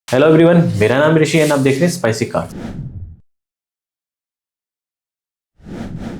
Hello everyone, मेरा नाम ऋषि and आप देख रहे हैं spicy card.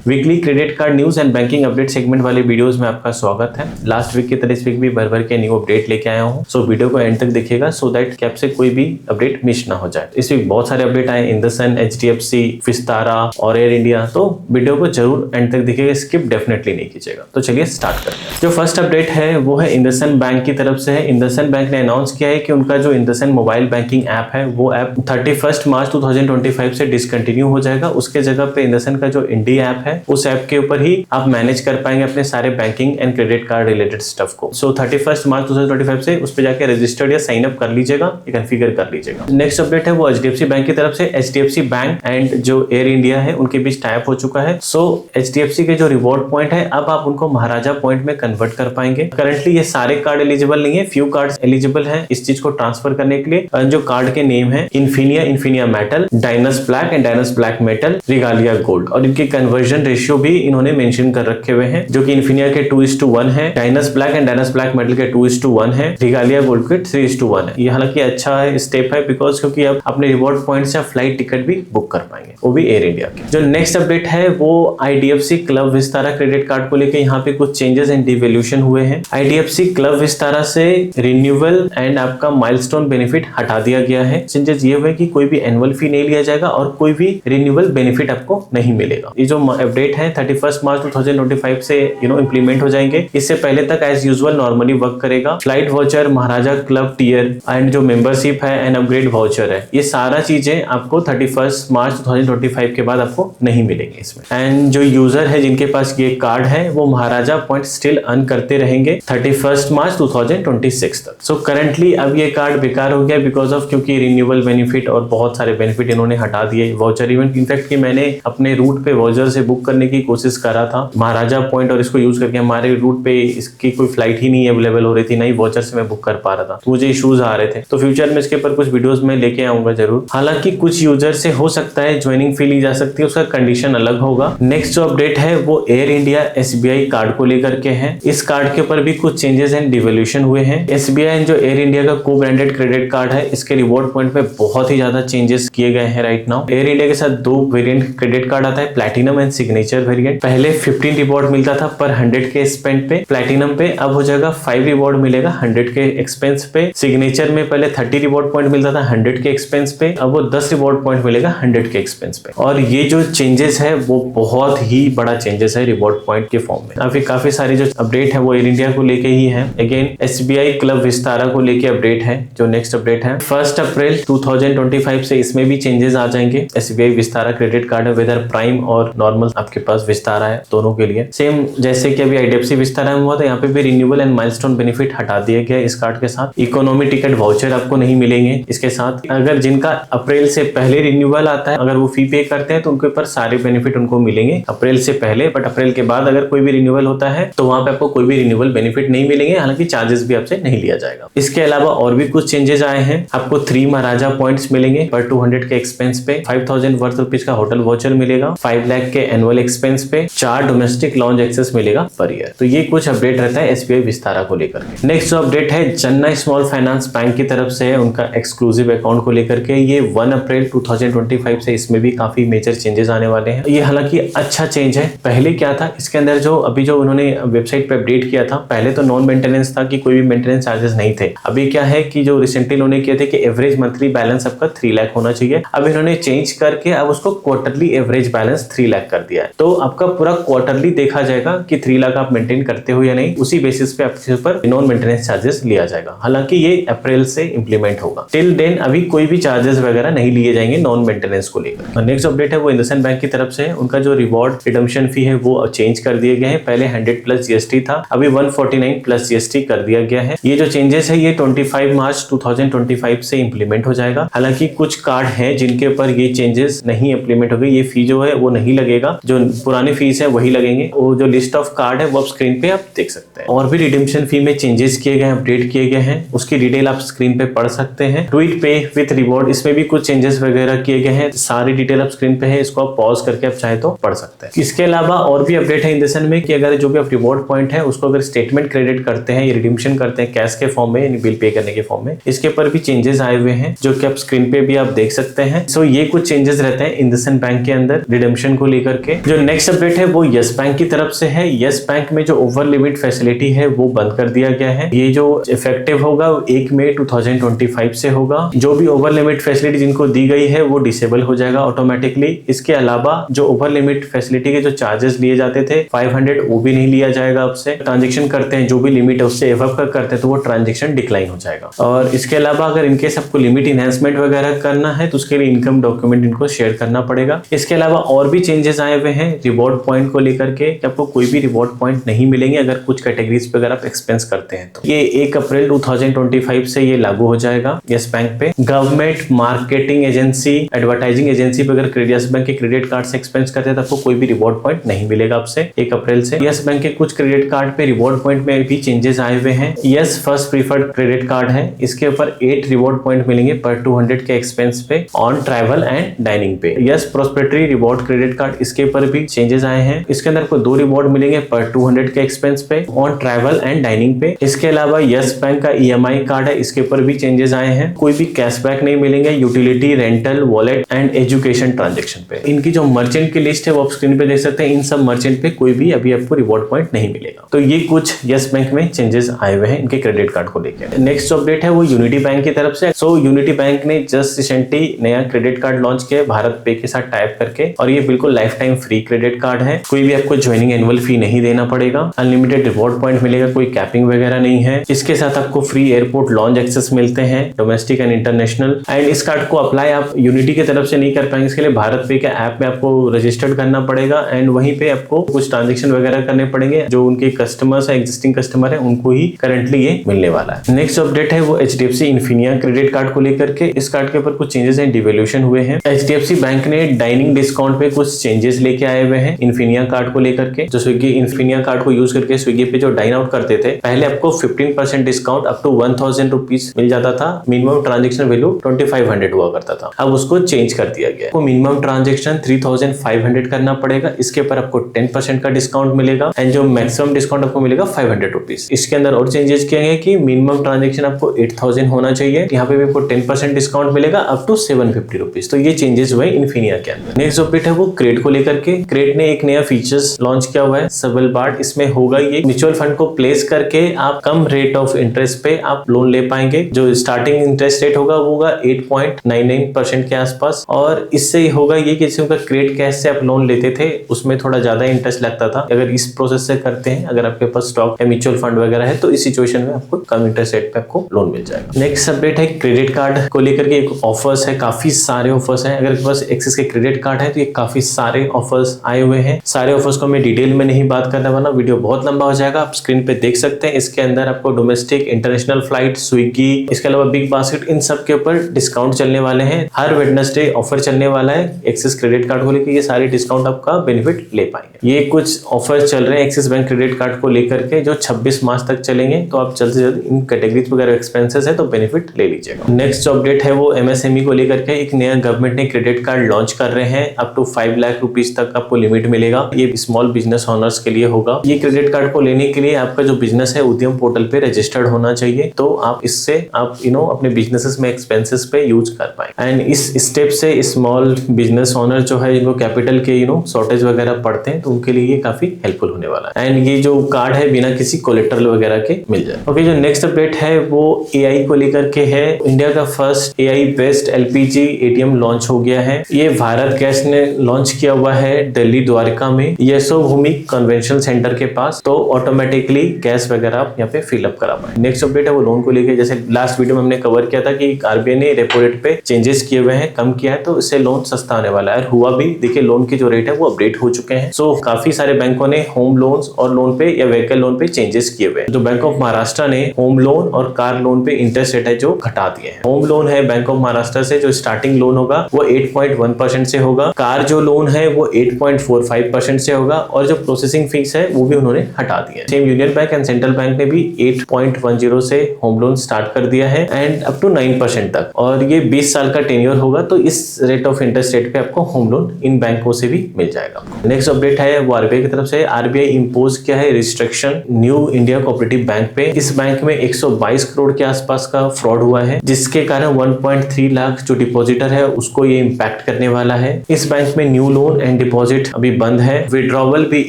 Weekly credit card news and banking update segment वाले वीडियोस में आपका स्वागत है। लास्ट वीक की तरह इस वीक भी भर भर के न्यू अपडेट लेके आया हूँ, सो वीडियो को एंड तक देखिएगा सो दैट कि आपसे कोई भी अपडेट मिस ना हो जाए। इस वीक बहुत सारे अपडेट आए, इंडसइंड, HDFC, विस्तारा और एयर इंडिया, तो वीडियो को जरूर एंड तक देखिएगा, स्किप डेफिनेटली नहीं कीजिएगा। तो चलिए स्टार्ट करते हैं। जो फर्स्ट अपडेट है वो है इंडसइंड बैंक की तरफ से है। इंडसइंड बैंक ने अनाउंस किया है कि उनका जो इंडसइंड मोबाइल बैंकिंग ऐप है वो ऐप 31 मार्च 2025 से डिसकंटिन्यू हो जाएगा। उसके जगह पे इंडसइंड का जो इंडी ऐप है उस ऐप के ऊपर ही आप मैनेज कर पाएंगे अपने सारे banking and credit card related stuff को। सो 31 मार्च 2025 से उस पे जाके रजिस्टर्ड या साइन अप कर लीजिएगा, या कॉन्फ़िगर कर लीजिएगा। नेक्स्ट अपडेट है वो HDFC बैंक की तरफ से। HDFC बैंक एंड जो एयर इंडिया है उनके बीच टाइप हो चुका है। सो HDFC के जो रिवॉर्ड पॉइंट है अब आप उनको महाराजा पॉइंट में कन्वर्ट कर पाएंगे। करंटली ये सारे कार्ड एलिजिबल नहीं है, फ्यू कार्ड एलिजिबल है इस चीज को ट्रांसफर करने के लिए। जो कार्ड के नेम है Infinia Metal, Diners Black and Diners Black Metal, Regalia Gold, और इनके कन्वर्जन रेशियो भी इन्होंने मेंशन कर रखे हुए हैं, जो कि इन्फिनिया के 2:1 है, डायनस Black and Diners Black metal के 2:1 है, रिगालिया गोल्ड के 3:1 है। ये हालांकि अच्छा स्टेप है बिकॉज क्योंकि अब अपने रिवॉर्ड पॉइंट से आप फ्लाइट टिकट भी बुक कर पाएंगे, वो भी एयर इंडिया की। जो नेक्स्ट अपडेट है वो IDFC club Vistara credit card को लेकर यहाँ पे कुछ चेंजेस एंड डिवोल्यूशन हुए हैं। IDFC क्लब विस्तारा से रिन्यूअल एंड आपका माइलस्टोन बेनिफिट हटा दिया गया है। चेंजेस ये हुए कि कोई भी एनुअल फी नहीं लिया जाएगा और कोई भी रिन्यूअल बेनिफिट आपको नहीं मिलेगा। ये जो अपडेट है 31 मार्च 2025 से इंप्लीमेंट हो जाएंगे। इससे पहले तक एज यूजुअल नॉर्मली वर्क करेगा। Flight voucher, Maharaja club tier and जो मेंबरशिप है एंड अपग्रेड वाउचर है, ये सारा चीजें आपको 31 मार्च 2025 के बाद आपको नहीं मिलेंगे इसमें। एंड जो यूजर है जिनके पास ये कार्ड है वो महाराजा पॉइंट स्टिल अर्न करते रहेंगे 31 मार्च 2026 तक। सो करंटली अब ये कार्ड बेकार हो गया बिकॉज ऑफ क्योंकि रिन्यूअल बेनिफिट और बहुत सारे बेनिफिट इन्होंने हटा दिए। वाउचर इवन इनफैक्ट कि मैंने अपने रूट पे वाउचर से बुक करने की कोशिश करा था महाराजा पॉइंट, और इसको यूज करके हमारे रूट पे इसकी कोई फ्लाइट ही नहीं अवेलेबल हो रही थी, नहीं वाउचर से मैं बुक कर पा रहा था, तो मुझे इश्यूज आ रहे थे। तो फ्यूचर में इसके ऊपर कुछ वीडियोस में लेके आऊंगा जरूर। हालांकि कुछ यूजर से हो सकता है ज्वाइनिंग फी ली जा सकती है, उसका कंडीशन अलग होगा। नेक्स्ट जो अपडेट है वो एयर इंडिया SBI कार्ड को लेकर के है। इस कार्ड के ऊपर भी कुछ चेंजेस एंड डिवोल्यूशन हुए हैं। SBI जो एयर इंडिया का को ब्रांडेड क्रेडिट कार्ड है, इसके रिवॉर्ड पॉइंट पे बहुत ही ज्यादा चेंजेस किए गए हैं राइट नाउ। एयर इंडिया के साथ दो वेरिएंट क्रेडिट कार्ड आता है, प्लैटिनम एंड सिग्नेचर वेरिएंट। पहले 15 रिवॉर्ड मिलता था पर 100 के स्पेंड पे प्लैटिनम पे, अब हो जाएगा 5 रिवॉर्ड मिलेगा 100 के एक्सपेंस पे। सिग्नेचर में पहले 30 रिवॉर्ड पॉइंट मिलता था 100 के एक्सपेंस पे, अब वो 10 रिवॉर्ड पॉइंट मिलेगा 100 के एक्सपेंस पे। और ये जो चेंजेस है वो बहुत ही बड़ा चेंजेस है रिवॉर्ड पॉइंट के फॉर्म में। काफी सारी जो अपडेट है वो एयर इंडिया को लेके ही है। अगेन SBI क्लब विस्तारा को लेके अपडेट है। जो नेक्स्ट अपडेट है 1 अप्रैल 2025 से इसमें भी चेंजेस आ जाएंगे। SBI विस्तारा क्रेडिट कार्ड है, वेदर प्राइम और नॉर्मल आपके पास विस्तारा है, दोनों के लिए सेम जैसे कि अभी IDFC विस्तारा में हुआ था, यहाँ पे भी रिन्यूअल एंड माइलस्टोन बेनिफिट हटा दिया गया इस कार्ड के साथ। इकोनॉमी टिकट वाउचर आपको नहीं मिलेंगे इसके साथ। अगर जिनका अप्रैल से पहले रिन्यूअल आता है, अगर वो फी पे करते हैं तो उनके ऊपर सारे बेनिफिट उनको मिलेंगे अप्रैल से पहले, बट अप्रैल के बाद अगर कोई भी रिन्यूअल होता है तो वहां पे आपको कोई भी रिन्यूअल बेनिफिट नहीं मिलेंगे, हालांकि चार्जेस भी आपसे नहीं लिया जाएगा। इसके अलावा और भी कुछ चेंजेस आए हैं। आपको 3 महाराजा पॉइंट्स मिलेंगे पर 200 के एक्सपेंस पे, 5000 वर्थ रुपीज का होटल वाउचर मिलेगा, 5 लाख के एनुअल एक्सपेंस पे, 4 डोमेस्टिक लॉन्ज एक्सेस मिलेगा पर ईयर। तो ये कुछ अपडेट रहता है SBI विस्तारा को लेकर के। नेक्स्ट जो अपडेट है चेन्नई स्मॉल फाइनेंस बैंक की तरफ से है, उनका एक्सक्लूसिव अकाउंट को लेकर के। ये 1 अप्रैल 2025 से इसमें भी काफी मेजर चेंजेस आने वाले हैं। ये हालांकि अच्छा चेंज है। पहले क्या था इसके अंदर, जो अभी जो उन्होंने वेबसाइट पे अपडेट किया था, पहले तो नॉन मेंटेनेंस था कि कोई भी मेंटेनेंस चार्जेस नहीं थे। अभी क्या है कि जो रिसेंटली उन्होंने किए थे कि एवरेज मंथली बैलेंस आपका 3 लाख होना चाहिए। अब इन्होंने चेंज करके अब उसको क्वार्टरली एवरेज बैलेंस 3 लाख कर दिया है। तो आपका पूरा क्वार्टरली देखा जाएगा कि 3 लाख आप मेंटेन करते हो या नहीं, उसी बेसिस पे आपके ऊपर नॉन मेंटेनेंस चार्जेस लिया जाएगा। हालांकि ये अप्रैल से इंप्लीमेंट होगा। टिल देन अभी कोई भी चार्जेस वगैरह नहीं लिए जाएंगे नॉन मेंटेनेंस को लेकर। नेक्स्ट अपडेट है वो इंडसइंड बैंक की तरफ से है। उनका जो रिवॉर्ड रिडम्पशन फी है वो चेंज कर दिए गए हैं। पहले 100+ GST था, अभी 149+ GST कर दिया गया है। ये जो चेंजेस है ये 25 मार्च 2025 से इंप्लीमेंट हो जाएगा। हालांकि कुछ कार्ड हैं जिनके ऊपर ये चेंजेस नहीं इंप्लीमेंट हो गए, ये फी जो है वो नहीं लगेगा। जो पुरानी फीस है वही लगेंगे। वो जो लिस्ट ऑफ कार्ड है वो आप स्क्रीन पे आप देख सकते हैं। और भी रिडीम्पशन फी में चेंजेस किए गए, अपडेट किए गए हैं, उसकी डिटेल आप स्क्रीन पे पढ़ सकते हैं। ट्वीट पे विथ रिवॉर्ड, इसमें भी कुछ चेंजेस वगैरह किए गए हैं, सारी डिटेल आप स्क्रीन पे है, इसको आप पॉज करके आप चाहे तो पढ़ सकते हैं। इसके अलावा और भी अपडेट है इन देशन में कि अगर जो भी आप रिवॉर्ड पॉइंट है उसको अगर स्टेटमेंट क्रेडिट करते हैं या रिडीम्पशन करते हैं कैश के फॉर्म में, यानी बिल पे करने के फॉर्म में, इसके ऊपर भी चेंजेस आए हुए हैं जो कि आप स्क्रीन पे भी आप देख सकते हैं। सो ये कुछ चेंजेस रहते हैं इंडसइंड बैंक के अंदर रिडीम्पशन को लेकर के। जो नेक्स्ट अपडेट है वो यस बैंक की तरफ से है। यस बैंक में जो ओवर लिमिट फैसिलिटी है वो बंद कर दिया गया है। ये जो इफेक्टिव होगा 1 मई 2025 से होगा। जो भी ओवर लिमिट फैसिलिटी जिनको दी गई है वो डिसेबल हो जाएगा ऑटोमेटिकली। इसके अलावा जो ओवर लिमिट फैसिलिटी के जो चार्जेस लिए जाते थे 500, वो भी नहीं लिया जाएगा। आपसे ट्रांजेक्शन करते हैं जो भी लिमिट है उससे एबव का करते हैं तो वो ट्रांजेक्शन डिक्लाइन हो जाएगा। और इसके अलावा अगर इनकेस आपको लिमिट इनहेंसमेंट वगैरह करना है तो उसके लिए इनकम डॉक्यूमेंट इनको शेयर करना पड़ेगा। इसके अलावा और भी चेंजेस आए हुए हैं रिवॉर्ड पॉइंट को लेकर के, आपको कोई भी रिवॉर्ड पॉइंट नहीं मिलेंगे अगर कुछ कैटेगरीज पे अगर आप एक्सपेंस करते हैं तो। ये 1 अप्रैल 2025 से ये लागू हो जाएगा यस बैंक पे। Government marketing agency, advertising agency पे अगर यस बैंक के क्रेडिट कार्ड से एक्सपेंस करते हैं तो आपको कोई भी रिवॉर्ड पॉइंट नहीं मिलेगा आपसे 1 अप्रैल से। यस बैंक के कुछ क्रेडिट कार्ड पे रिवॉर्ड पॉइंट में भी चेंजेस आए हुए हैं। Yes first preferred credit card है, इसके ऊपर 8 रिवॉर्ड पॉइंट मिलेंगे पर 200 के एक्सपेंस पे ऑन ट्रैवल एंड डाइनिंग पे। Yes prosperity reward credit card, इसके ऊपर भी चेंजेस आए हैं। इसके अंदर आपको 2 रिवॉर्ड मिलेंगे पर 200 के एक्सपेंस पे ऑन ट्रैवल एंड डाइनिंग पे। इसके अलावा यस बैंक का EMI कार्ड है, इसके ऊपर भी चेंजेस आए हैं। कोई भी कैशबैक नहीं मिलेंगे utility, rental, wallet and education transaction पे। इनकी जो मर्चेंट की लिस्ट है वो आप स्क्रीन पे देख सकते हैं। इन सब मर्चेंट पे कोई भी अभी आपको रिवॉर्ड पॉइंट नहीं मिलेगा। तो ये कुछ यस बैंक में चेंजेस आए हुए हैं इनके क्रेडिट कार्ड को लेकर। नेक्स्ट अपडेट है वो यूनिटी बैंक की तरफ से। सो यूनिटी बैंक ने जस्ट रिसेंटली नया क्रेडिट कार्ड लॉन्च किया भारत पे के साथ टाइप करके, और ये बिल्कुल life time free credit card है। कोई भी आपको ज्वाइनिंग एनुअल फी नहीं देना पड़ेगा, अनलिमिटेड रिवॉर्ड पॉइंट मिलेगा, कोई कैपिंग वगैरह नहीं है। इसके साथ आपको फ्री एयरपोर्ट लॉन्च एक्सेस मिलते हैं डोमेस्टिक एंड इंटरनेशनल। एंड इस कार्ड को अप्लाई आप यूनिटी की तरफ से नहीं कर पाएंगे, इसके लिए भारत पे के ऐप में आपको रजिस्टर्ड करना पड़ेगा एंड वहीं पे आपको कुछ ट्रांजेक्शन वगैरह करने पड़ेंगे। जो उनके कस्टमर्स है, एग्जिस्टिंग कस्टमर है, उनको ही करंटली ये मिलने वाला है। नेक्स्ट अपडेट है वो HDFC इन्फिनिया क्रेडिट कार्ड को लेकर के। इस कार्ड के ऊपर कुछ चेंजेस एंड डिवैल्यूएशन हुए हैं। HDFC बैंक ने डाइनिंग डिस्काउंट पे कुछ चेंजेस लेके आए हुए हैं इन्फिनिया कार्ड को लेकर के। जो स्विगी इन्फिनिया कार्ड को यूज करके स्विगी पे जो डाइन आउट करते थे, पहले आपको 15% डिस्काउंट अप टू 1000 रुपीज मिल जाता था। मिनिमम ट्रांजेक्शन वैल्यू 2500 हुआ करता था, अब उसको चेंज कर दिया गया। आपको मिनिमम ट्रांजेक्शन 3500 करना पड़ेगा, इसके ऊपर आपको 10% का डिस्काउंट मिलेगा एंड जो मैक्सिमम डिस्काउंट आपको मिलेगा 500 रुपीज। इसके अंदर और चेंजेस किए गए कि मिनिमम ट्रांजेक्शन आपको 8000 होना चाहिए, यहाँ पे भी आपको 10% डिस्काउंट मिलेगा अप टू 750 रुपीज। तो ये चेंजेस हुए इन्फिनिया के अंदर। नेक्स्ट अपडेट है वो क्रेड को लेकर के। क्रेड ने एक नया फीचर्स लॉन्च किया हुआ है सबलबार्ड। इसमें होगा ये म्यूचुअल फंड को प्लेस करके आप कम रेट ऑफ इंटरेस्ट पे आप लोन ले पाएंगे। जो स्टार्टिंग इंटरेस्ट रेट होगा वो होगा 8.99% के आसपास, और इससे होगा ये कि जैसे क्रेड कैश से आप लोन लेते थे उसमें थोड़ा ज्यादा इंटरेस्ट लगता था। अगर इस प्रोसेस से करते हैं, अगर आपके पास स्टॉक या म्यूचुअल फंड वगैरह है तो इस सिचुएशन में आपको कम इंटरेस्ट रेट पे आपको लोन मिल जाएगा। नेक्स्ट अपडेट है क्रेडिट कार्ड को लेकर के। एक ऑफर्स है, काफी सारे ऑफर्स हैं। अगर आपके पास एक्सिस के क्रेडिट कार्ड है तो ये काफी सारे ऑफर्स आए हुए हैं। सारे ऑफर्स को मैं डिटेल में नहीं बात करने वाला, वीडियो बहुत लंबा हो जाएगा, आप स्क्रीन पे देख सकते हैं। इसके अंदर आपको डोमेस्टिक, इंटरनेशनल फ्लाइट, स्विगी, इसके अलावा बिग बास्केट, इन सब के ऊपर डिस्काउंट चलने वाले हैं। हर वेडनेसडे ऑफर चलने वाला है एक्सिस क्रेडिट कार्ड को लेकर। ये सारे डिस्काउंट आपका बेनिफिट ले पाएंगे। ये कुछ ऑफर्स चल रहे हैं एक्सिस बैंक क्रेडिट कार्ड को लेकर के जो 26 मार्च तक चलेंगे, तो आप जल्द से जल्द इन कैटेगरीज वगैरह एक्सपेंसेस है तो बेनिफिट ले लीजिएगा। नेक्स्ट अपडेट है वो MSME को लेकर के। एक नया गवर्नमेंट ने क्रेडिट कार्ड लॉन्च कर रहे हैं, अप टू 5 लाख रुपीज तक आपको लिमिट मिलेगा। ये स्मॉल बिजनेस ओनर्स के लिए होगा। ये क्रेडिट कार्ड को लेने के लिए आपका जो बिजनेस है उद्यम पोर्टल पे रजिस्टर्ड होना चाहिए, तो आप इससे आप अपने बिजनेसेस में एक्सपेंसेस पे यूज कर पाए। एंड इस स्टेप से स्मॉल बिजनेस ओनर जो है जिनको कैपिटल के शॉर्टेज वगैरह पड़ते हैं तो उनके लिए ये काफी हेल्पफुल होने वाला है। एंड ये जो कार्ड है बिना किसी कोलेटरल वगैरह के मिल जाए। ओके, जो नेक्स्ट अपडेट है वो AI को लेकर के है। इंडिया का first AI based LPG ATM launch हो गया है। ये भारत गैस ने लॉन्च किया हुआ है दिल्ली द्वारका में यशोभूमि कन्वेंशन सेंटर के पास, तो ऑटोमेटिकली गैस वगैरह आप यहाँ पे फिलअप करा पाए। नेक्स्ट अपडेट है वो लोन को लेकर। जैसे लास्ट वीडियो में हमने कवर किया था कि RBI ने रेपो रेट पे चेंजेस किए हुए हैं, कम किया है, तो इससे लोन सस्ता आने वाला है। हुआ भी, देखिए लोन के जो रेट है वो अपडेट हो चुके हैं। सो काफी सारे बैंकों ने होम लोन्स और लोन पे या व्हीकल लोन पे चेंजेस किए हुए हैं। तो बैंक ऑफ महाराष्ट्र ने होम लोन और कार लोन पे इंटरेस्ट रेट है जो घटा दिए हैं। होम लोन है बैंक ऑफ महाराष्ट्र से जो स्टार्टिंग लोन होगा वो 8.1% से होगा। कार जो लोन है वो 8.45% से होगा और जो प्रोसेसिंग फीस है वो भी उन्होंने हटा दिया है। Same union bank and central bank ने भी 8.10 से होम लोन स्टार्ट कर दिया है एंड अप टू 9% तक, और ये 20 साल का टेन्योर होगा, तो इस रेट ऑफ इंटरेस्ट रेट पे आपको होम लोन इन बैंकों से भी मिल जाएगा। नेक्स्ट अपडेट है वो आरबीआई की तरफ से। आरबीआई इंपोज किया है restriction new India cooperative bank पे। इस बैंक में 122 करोड़ के आसपास का फ्रॉड हुआ है, जिसके कारण 1.3 लाख जो डिपॉजिटर है उसको ये इम्पैक्ट करने वाला है। इस बैंक में न्यू लोन एंड डिपॉजिट अभी बंद है। विड्रॉवल भी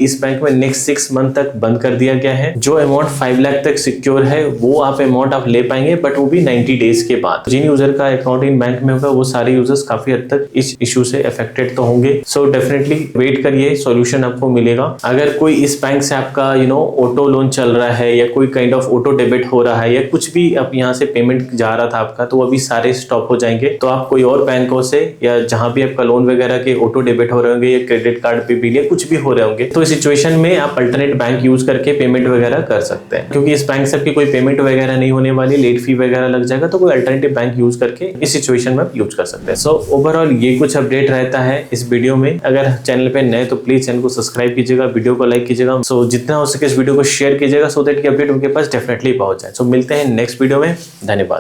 इस बैंक में नेक्स्ट 6 मंथ तक बंद कर दिया गया है। जो अमाउंट 5 लाख तक सिक्योर है वो अमाउंट आप ले पाएंगे, बट वो भी 90 डेज के बाद। जिन यूजर का अकाउंट इन बैंक में होगा वो सारे यूजर्स काफी हद तक इस इशू से अफेक्टेड तो होंगे। सो डेफिनेटली वेट करिए, सॉल्यूशन आपको मिलेगा। अगर कोई इस बैंक से आपका ऑटो लोन चल रहा है या कोई काइंड ऑफ ऑटो डेबिट हो रहा है या कुछ भी अब यहाँ से पेमेंट जा रहा था आपका, तो अभी सारे स्टॉप हो जाएंगे। तो आप कोई और बैंकों से या जहां भी आपका लोन वगैरह के ऑटो डेबिट हो रहे होंगे या क्रेडिट कार्ड पे बिल या कुछ भी हो रहे होंगे, तो इस सिचुएशन में आप अल्टरनेट बैंक यूज करके पेमेंट वगैरह कर सकते हैं, क्योंकि इस बैंक से आपकी कोई पेमेंट वगैरह नहीं होने वाली, लेट फी वगैरह लग जाएगा, तो कोई अल्टरनेटिव बैंक यूज करके इस सिचुएशन में आप यूज कर सकते हैं। सो ओवरऑल ये कुछ अपडेट रहता है इस वीडियो में। अगर चैनल पे नए तो प्लीज चैनल को सब्सक्राइब कीजिएगा, वीडियो को लाइक कीजिएगा, सो जितना हो सके इस वीडियो को शेयर कीजिएगा, सो दैट कि अपडेट उनके पास डेफिनेटली पहुंच जाए। सो मिलते हैं नेक्स्ट वीडियो में। धन्यवाद।